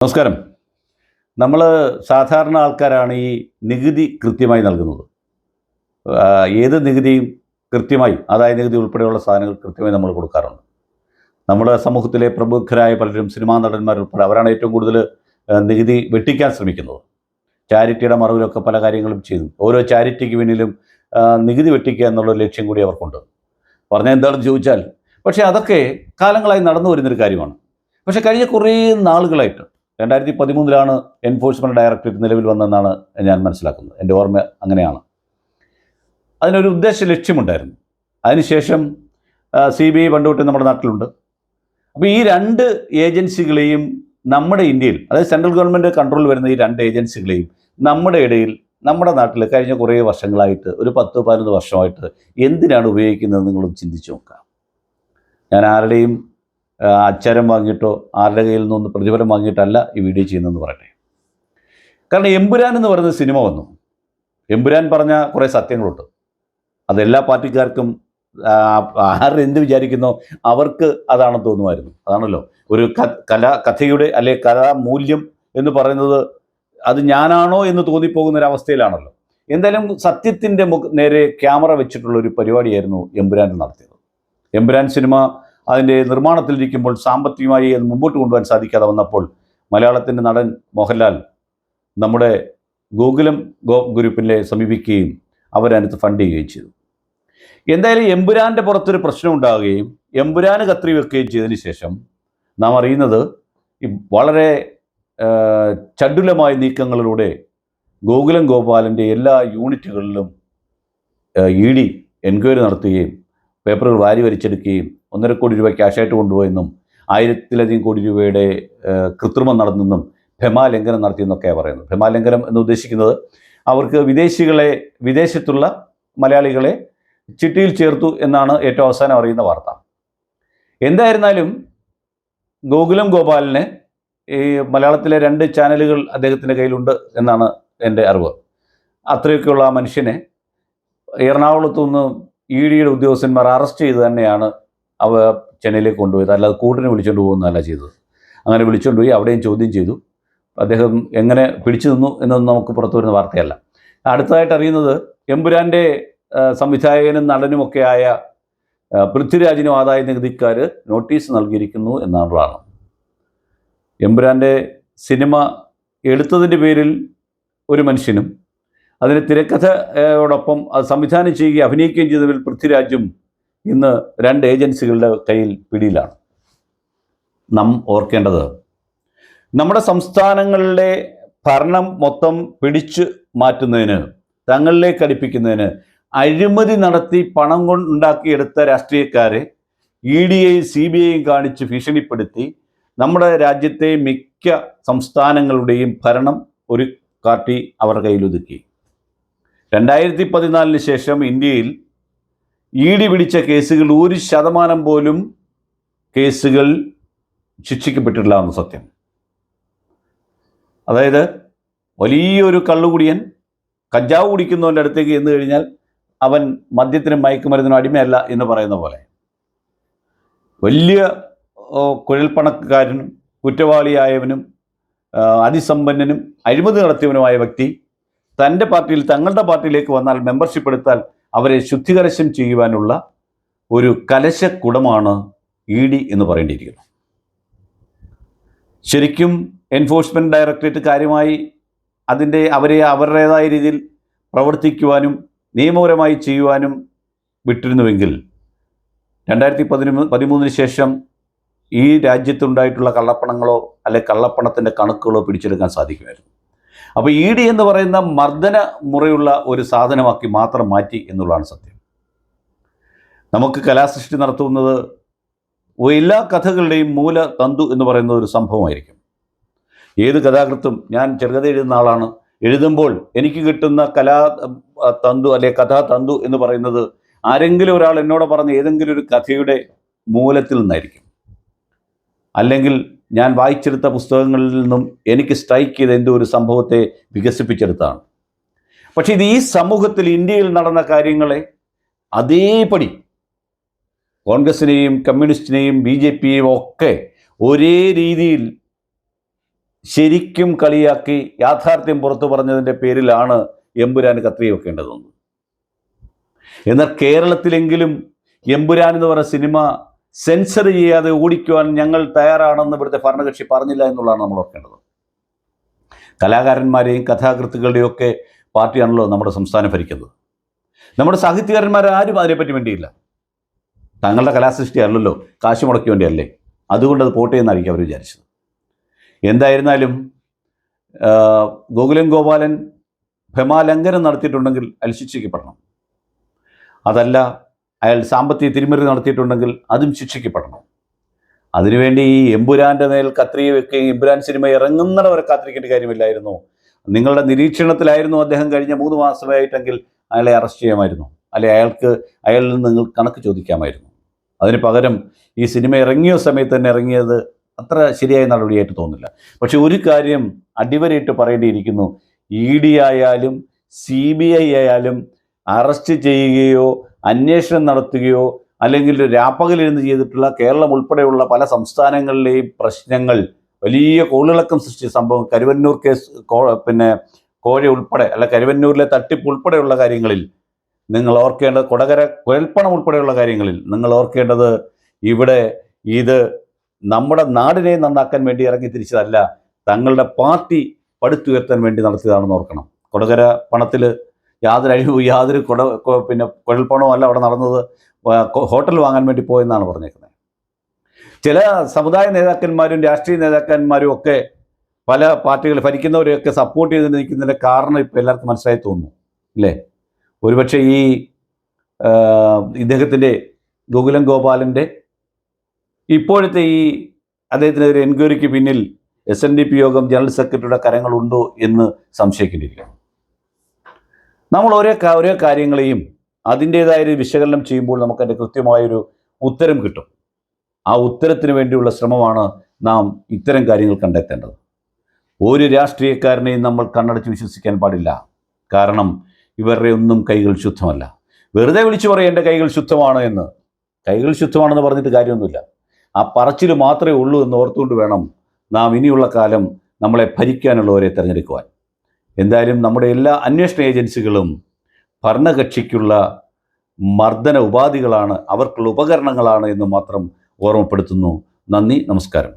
നമസ്കാരം. നമ്മൾ സാധാരണ ആൾക്കാരാണ് ഈ നികുതി കൃത്യമായി നൽകുന്നത്. ഏത് നികുതിയും കൃത്യമായി ആദായ നികുതി ഉൾപ്പെടെയുള്ള സാധനങ്ങൾ കൃത്യമായി നമ്മൾ കൊടുക്കാറുണ്ട്. നമ്മുടെ സമൂഹത്തിലെ പ്രമുഖരായ പലരും സിനിമാ നടന്മാരുൾപ്പെടെ അവരാണ് ഏറ്റവും കൂടുതൽ നികുതി വെട്ടിക്കാൻ ശ്രമിക്കുന്നത്. ചാരിറ്റിയുടെ മറവിലൊക്കെ പല കാര്യങ്ങളും ചെയ്തു. ഓരോ ചാരിറ്റിക്ക് പിന്നിലും നികുതി വെട്ടിക്കുക എന്നുള്ള ലക്ഷ്യം കൂടി അവർക്കുണ്ട്. പറഞ്ഞാൽ എന്താണെന്ന് ചോദിച്ചാൽ, പക്ഷേ അതൊക്കെ കാലങ്ങളായി നടന്നു വരുന്നൊരു കാര്യമാണ്. പക്ഷേ കഴിഞ്ഞ കുറേ നാളുകളായിട്ട് 2013 എൻഫോഴ്സ്മെൻറ്റ് ഡയറക്ടറേറ്റ് നിലവിൽ വന്നതെന്നാണ് ഞാൻ മനസ്സിലാക്കുന്നത്. എൻ്റെ ഓർമ്മ അങ്ങനെയാണ്. അതിനൊരു ഉദ്ദേശ ലക്ഷ്യമുണ്ടായിരുന്നു. അതിനുശേഷം CBI പണ്ടുതൊട്ട് നമ്മുടെ നാട്ടിലുണ്ട്. അപ്പോൾ ഈ രണ്ട് ഏജൻസികളെയും നമ്മുടെ ഇന്ത്യയിൽ, അതായത് സെൻട്രൽ ഗവൺമെൻറ് കൺട്രോൾ വരുന്ന ഈ രണ്ട് ഏജൻസികളെയും നമ്മുടെ ഇടയിൽ, നമ്മുടെ നാട്ടിൽ കഴിഞ്ഞ കുറേ വർഷങ്ങളായിട്ട്, ഒരു 10-15 വർഷമായിട്ട് എന്തിനാണ് ഉപയോഗിക്കുന്നത് നിങ്ങളൊന്ന് ചിന്തിച്ച് നോക്കാം. ഞാൻ ആരുടെയും അച്ചാരം വാങ്ങിയിട്ടോ ആരുടെ കയ്യിൽ നിന്നൊന്ന് പ്രതിഫലം വാങ്ങിയിട്ടല്ല ഈ വീഡിയോ ചെയ്യുന്നതെന്ന് പറയട്ടെ. കാരണം എമ്പുരാൻ എന്ന് പറയുന്ന സിനിമ വന്നു. എമ്പുരാൻ പറഞ്ഞ കുറേ സത്യങ്ങളുണ്ട്. അതെല്ലാ പാർട്ടിക്കാർക്കും ആരെന്ത് വിചാരിക്കുന്നോ അവർക്ക് അതാണെന്ന് തോന്നുമായിരുന്നു. അതാണല്ലോ ഒരു കഥയുടെ അല്ലെ കഥാമൂല്യം എന്ന് പറയുന്നത്. അത് ഞാനാണോ എന്ന് തോന്നിപ്പോകുന്നൊരവസ്ഥയിലാണല്ലോ. എന്തായാലും സത്യത്തിൻ്റെ നേരെ ക്യാമറ വെച്ചിട്ടുള്ള ഒരു പരിപാടിയായിരുന്നു എമ്പുരാൻ നടത്തിയത്. എമ്പുരാൻ സിനിമ അതിൻ്റെ നിർമ്മാണത്തിലിരിക്കുമ്പോൾ സാമ്പത്തികമായി അത് മുമ്പോട്ട് കൊണ്ടുപോകാൻ സാധിക്കാതെ വന്നപ്പോൾ മലയാളത്തിൻ്റെ നടൻ മോഹൻലാൽ നമ്മുടെ ഗോകുലം ഗ്രൂപ്പിനെ സമീപിക്കുകയും അവരതിനകത്ത് ഫണ്ട് ചെയ്യുകയും ചെയ്തു. എന്തായാലും എമ്പുരാൻ്റെ പുറത്തൊരു പ്രശ്നം ഉണ്ടാവുകയും എമ്പുരാന് കത്രി വെക്കുകയും ചെയ്തതിന് ശേഷം നാം അറിയുന്നത് ഈ വളരെ ചടുലമായ നീക്കങ്ങളിലൂടെ ഗോകുലം ഗോപാലൻ്റെ എല്ലാ യൂണിറ്റുകളിലും ED എൻക്വയറി നടത്തുകയും പേപ്പറുകൾ വാരി വലിച്ചെടുക്കുകയും 1.5 കോടി രൂപ ക്യാഷായിട്ട് കൊണ്ടുപോയെന്നും 1000-ലധികം കോടി രൂപയുടെ കൃത്രിമം നടന്നെന്നും ഭമാലംഘനം നടത്തിയെന്നൊക്കെയാണ് പറയുന്നത്. ഭമാലംഘനം എന്ന് ഉദ്ദേശിക്കുന്നത് അവർക്ക് വിദേശത്തുള്ള മലയാളികളെ ചിട്ടിയിൽ ചേർത്തു എന്നാണ് ഏറ്റവും അവസാനം അറിയുന്ന വാർത്ത. എന്തായിരുന്നാലും ഗോകുലം ഗോപാലിനെ ഈ മലയാളത്തിലെ 2 ചാനലുകൾ അദ്ദേഹത്തിൻ്റെ കയ്യിലുണ്ട് എന്നാണ് എൻ്റെ അറിവ്. അത്രയൊക്കെയുള്ള ആ മനുഷ്യനെ എറണാകുളത്തു നിന്ന് EDയുടെ ഉദ്യോഗസ്ഥന്മാർ അറസ്റ്റ് ചെയ്ത് തന്നെയാണ് ചെന്നൈയിലേക്ക് കൊണ്ടുപോയത്. അല്ലാതെ കൂട്ടിന് വിളിച്ചുകൊണ്ട് പോകുന്നതല്ല ചെയ്തത്. അങ്ങനെ വിളിച്ചുകൊണ്ട് പോയി അവിടെയും ചോദ്യം ചെയ്തു. അദ്ദേഹം എങ്ങനെ പിടിച്ചു നിന്നു എന്നൊന്നും നമുക്ക് പുറത്തു വരുന്ന വാർത്തയല്ല. അടുത്തതായിട്ട് അറിയുന്നത് എമ്പുരാൻ്റെ സംവിധായകനും നടനുമൊക്കെയായ പൃഥ്വിരാജിനും ആദായ നികുതിക്കാർ നോട്ടീസ് നൽകിയിരിക്കുന്നു എന്നുള്ളതാണ്. എമ്പുരാൻ്റെ സിനിമ എടുത്തതിൻ്റെ പേരിൽ ഒരു മനുഷ്യനും അതിന് തിരക്കഥയോടൊപ്പം അത് സംവിധാനം ചെയ്യുകയും അഭിനയിക്കുകയും ചെയ്തതിൽ പൃഥ്വിരാജും ഇന്ന് 2 ഏജൻസികളുടെ കയ്യിൽ പിടിയിലാണ്. നാം ഓർക്കേണ്ടത്, നമ്മുടെ സംസ്ഥാനങ്ങളിലെ ഭരണം മൊത്തം പിടിച്ചു മാറ്റുന്നതിന്, തങ്ങളിലേക്ക് അടുപ്പിക്കുന്നതിന് അഴിമതി നടത്തി പണം കൊണ്ടുണ്ടാക്കിയെടുത്ത രാഷ്ട്രീയക്കാരെ EDയെയും CBIയെയും കാണിച്ച് ഭീഷണിപ്പെടുത്തി നമ്മുടെ രാജ്യത്തെ മിക്ക സംസ്ഥാനങ്ങളുടെയും ഭരണം ഒരു പാർട്ടി അവരുടെ കയ്യിലൊതുക്കി. 2014 ശേഷം ഇന്ത്യയിൽ ED പിടിച്ച കേസുകൾ 1% പോലും കേസുകൾ ശിക്ഷിക്കപ്പെട്ടിട്ടില്ല എന്ന് സത്യം. അതായത് വലിയൊരു കള്ളുകുടിയൻ കഞ്ചാവ് കുടിക്കുന്നവൻ്റെ അടുത്തേക്ക് ചെന്ന് കഴിഞ്ഞാൽ അവൻ മദ്യത്തിനും മയക്കുമരുന്നിനും അടിമയല്ല എന്ന് പറയുന്ന പോലെ, വലിയ കുഴൽപ്പണക്കാരനും കുറ്റവാളിയായവനും അതിസമ്പന്നനും അഴിമതി നടത്തിയവനുമായ വ്യക്തി തൻ്റെ പാർട്ടിയിൽ, തങ്ങളുടെ പാർട്ടിയിലേക്ക് വന്നാൽ, മെമ്പർഷിപ്പ് എടുത്താൽ അവരെ ശുദ്ധീകരണം ചെയ്യുവാനുള്ള ഒരു കലശക്കുടമാണ് ED എന്ന് പറയേണ്ടിയിരിക്കുന്നു. ശരിക്കും എൻഫോഴ്സ്മെൻറ്റ് ഡയറക്ടറേറ്റ് കാര്യമായി അവരുടേതായ രീതിയിൽ പ്രവർത്തിക്കുവാനും നിയമപരമായി ചെയ്യുവാനും വിട്ടിരുന്നുവെങ്കിൽ 2013 ശേഷം ഈ രാജ്യത്തുണ്ടായിട്ടുള്ള കള്ളപ്പണങ്ങളോ അല്ലെ കള്ളപ്പണത്തിൻ്റെ കണക്കുകളോ പിടിച്ചെടുക്കാൻ സാധിക്കുമായിരുന്നു. അപ്പോൾ ED എന്ന് പറയുന്ന മർദ്ദന മുറയുള്ള ഒരു സാധനമാക്കി മാത്രം മാറ്റി എന്നുള്ളതാണ് സത്യം. നമുക്ക് കലാസൃഷ്ടി നടത്തുന്നത് എല്ലാ കഥകളുടെയും മൂല തന്തു എന്ന് പറയുന്ന ഒരു സംഭവമായിരിക്കും. ഏത് കഥാകൃത്തും, ഞാൻ ചെറുകഥ എഴുതുന്ന ആളാണ്, എഴുതുമ്പോൾ എനിക്ക് കിട്ടുന്ന കലാതന്തു അല്ലെ കഥാതന്തു എന്ന് പറയുന്നത് ആരെങ്കിലും ഒരാൾ എന്നോട് പറഞ്ഞ ഏതെങ്കിലും ഒരു കഥയുടെ മൂലത്തിൽ നിന്നായിരിക്കും. അല്ലെങ്കിൽ ഞാൻ വായിച്ചെടുത്ത പുസ്തകങ്ങളിൽ നിന്നും എനിക്ക് സ്ട്രൈക്ക് ചെയ്ത എന്തോ ഒരു സംഭവത്തെ വികസിപ്പിച്ചെടുത്താണ്. പക്ഷേ ഇത് ഈ സമൂഹത്തിൽ, ഇന്ത്യയിൽ നടന്ന കാര്യങ്ങളെ അതേപടി കോൺഗ്രസിനെയും കമ്മ്യൂണിസ്റ്റിനെയും BJPയെയും ഒക്കെ ഒരേ രീതിയിൽ ശരിക്കും കളിയാക്കി യാഥാർത്ഥ്യം പുറത്തു പറഞ്ഞതിൻ്റെ പേരിലാണ് എമ്പുരാൻ കത്രി വെക്കേണ്ടതെന്ന്. എന്നാൽ കേരളത്തിലെങ്കിലും എമ്പുരാൻ എന്ന് പറയുന്ന സിനിമ സെൻസർ ചെയ്യാതെ ഓടിക്കുവാൻ ഞങ്ങൾ തയ്യാറാണെന്ന് ഇവിടുത്തെ ഭരണകക്ഷി പറഞ്ഞില്ല എന്നുള്ളതാണ് നമ്മൾ ഓർക്കേണ്ടത്. കലാകാരന്മാരെയും കഥാകൃത്തുക്കളുടെയും ഒക്കെ പാർട്ടിയാണല്ലോ നമ്മുടെ സംസ്ഥാനം ഭരിക്കുന്നത്. നമ്മുടെ സാഹിത്യകാരന്മാരാരും അതിനെപ്പറ്റി വേണ്ടിയില്ല. തങ്ങളുടെ കലാസൃഷ്ടി അല്ലല്ലോ, കാശ് മുടക്കി വേണ്ടിയല്ലേ, അതുകൊണ്ട് അത് പോട്ടെ എന്നായിരിക്കും അവർ വിചാരിച്ചത്. എന്തായിരുന്നാലും ഗോകുലൻ ഗോപാലൻ ഭ്രമാലംഘനം നടത്തിയിട്ടുണ്ടെങ്കിൽ അയാൾ ശിക്ഷിക്കപ്പെടണം. അതല്ല, അയാൾ സാമ്പത്തിക തിരിമറി നടത്തിയിട്ടുണ്ടെങ്കിൽ അതും ശിക്ഷിക്കപ്പെടണം. അതിനുവേണ്ടി ഈ എമ്പുരാൻ്റെ മേൽ കത്രിക വെക്കുകയും എമ്പുരാൻ സിനിമ ഇറങ്ങുന്നവരെ കാത്തിരിക്കേണ്ട കാര്യമില്ലായിരുന്നു. നിങ്ങളുടെ നിരീക്ഷണത്തിലായിരുന്നു അദ്ദേഹം കഴിഞ്ഞ 3 മാസമായിട്ടെങ്കിൽ അയാളെ അറസ്റ്റ് ചെയ്യാമായിരുന്നു, അല്ലെ അയാളിൽ നിന്ന് നിങ്ങൾ കണക്ക് ചോദിക്കാമായിരുന്നു. അതിന് പകരം ഈ സിനിമ ഇറങ്ങിയ സമയത്ത് തന്നെ ഇറങ്ങിയത് അത്ര ശരിയായ നടപടിയായിട്ട് തോന്നില്ല. പക്ഷെ ഒരു കാര്യം അടിവരയിട്ട് പറയേണ്ടിയിരിക്കുന്നു, ED ആയാലും CBI ആയാലും അറസ്റ്റ് ചെയ്യുകയോ അന്വേഷണം നടത്തുകയോ അല്ലെങ്കിൽ രാപ്പകലിരുന്ന് ചെയ്തിട്ടുള്ള കേരളം ഉൾപ്പെടെയുള്ള പല സംസ്ഥാനങ്ങളിലെയും പ്രശ്നങ്ങൾ വലിയ കോളിളക്കം സൃഷ്ടിച്ച സംഭവം കരുവന്നൂർ കേസ്, പിന്നെ കോഴ ഉൾപ്പെടെ അല്ല കരുവന്നൂരിലെ തട്ടിപ്പ് ഉൾപ്പെടെയുള്ള കാര്യങ്ങളിൽ നിങ്ങൾ ഓർക്കേണ്ടത്, കൊടകര കുഴൽപ്പണം ഉൾപ്പെടെയുള്ള കാര്യങ്ങളിൽ നിങ്ങൾ ഓർക്കേണ്ടത്, ഇവിടെ ഇത് നമ്മുടെ നാടിനെ നന്നാക്കാൻ വേണ്ടി ഇറങ്ങി തിരിച്ചതല്ല, തങ്ങളുടെ പാർട്ടി പടുത്തുയർത്താൻ വേണ്ടി നടത്തിയതാണെന്ന് ഓർക്കണം. കൊടകര പണത്തിൽ യാതൊരു അഴിവും യാതൊരു പിന്നെ കുഴൽപ്പണവും അല്ല അവിടെ നടന്നത്, ഹോട്ടൽ വാങ്ങാൻ വേണ്ടി പോയെന്നാണ് പറഞ്ഞേക്കുന്നത്. ചില സമുദായ നേതാക്കന്മാരും രാഷ്ട്രീയ നേതാക്കന്മാരും ഒക്കെ പല പാർട്ടികൾ ഭരിക്കുന്നവരെയൊക്കെ സപ്പോർട്ട് ചെയ്ത് നിൽക്കുന്നതിൻ്റെ കാരണം ഇപ്പോൾ എല്ലാവർക്കും മനസ്സിലായി തോന്നുന്നു അല്ലേ? ഒരുപക്ഷെ ഈ ഇദ്ദേഹത്തിൻ്റെ ഗോകുലൻ ഗോപാലൻ്റെ ഇപ്പോഴത്തെ ഈ അദ്ദേഹത്തിനെതിരെ എൻക്വയറിക്ക് പിന്നിൽ SNDP യോഗം ജനറൽ സെക്രട്ടറിയുടെ കരങ്ങളുണ്ടോ എന്ന് സംശയിക്കേണ്ടിയിരിക്കുന്നു. നമ്മൾ ഓരോ കാര്യങ്ങളെയും അതിൻ്റേതായ ഒരു വിശകലനം ചെയ്യുമ്പോൾ നമുക്കതിൻ്റെ കൃത്യമായൊരു ഉത്തരം കിട്ടും. ആ ഉത്തരത്തിന് വേണ്ടിയുള്ള ശ്രമമാണ് നാം ഇത്തരം കാര്യങ്ങൾ കണ്ടെത്തേണ്ടത്. ഒരു രാഷ്ട്രീയക്കാരനെയും നമ്മൾ കണ്ണടച്ച് വിശ്വസിക്കാൻ പാടില്ല. കാരണം ഇവരുടെ ഒന്നും കൈകൾ ശുദ്ധമല്ല. വെറുതെ വിളിച്ചു പറയും എൻ്റെ കൈകൾ ശുദ്ധമാണ് എന്ന്. കൈകൾ ശുദ്ധമാണെന്ന് പറഞ്ഞിട്ട് കാര്യമൊന്നുമില്ല. ആ പറച്ചിൽ മാത്രമേ ഉള്ളൂ എന്ന് ഓർത്തുകൊണ്ട് വേണം നാം ഇനിയുള്ള കാലം നമ്മളെ ഭരിക്കാനുള്ളവരെ തിരഞ്ഞെടുക്കുവാൻ. എന്തായാലും നമ്മുടെ എല്ലാ അന്വേഷണ ഏജൻസികളും ഭരണകക്ഷിക്കുള്ള മർദ്ദന ഉപാധികളാണ്, അവർക്കുള്ള ഉപകരണങ്ങളാണ് എന്ന് മാത്രം ഓർമ്മപ്പെടുത്തുന്നു. നന്ദി, നമസ്കാരം.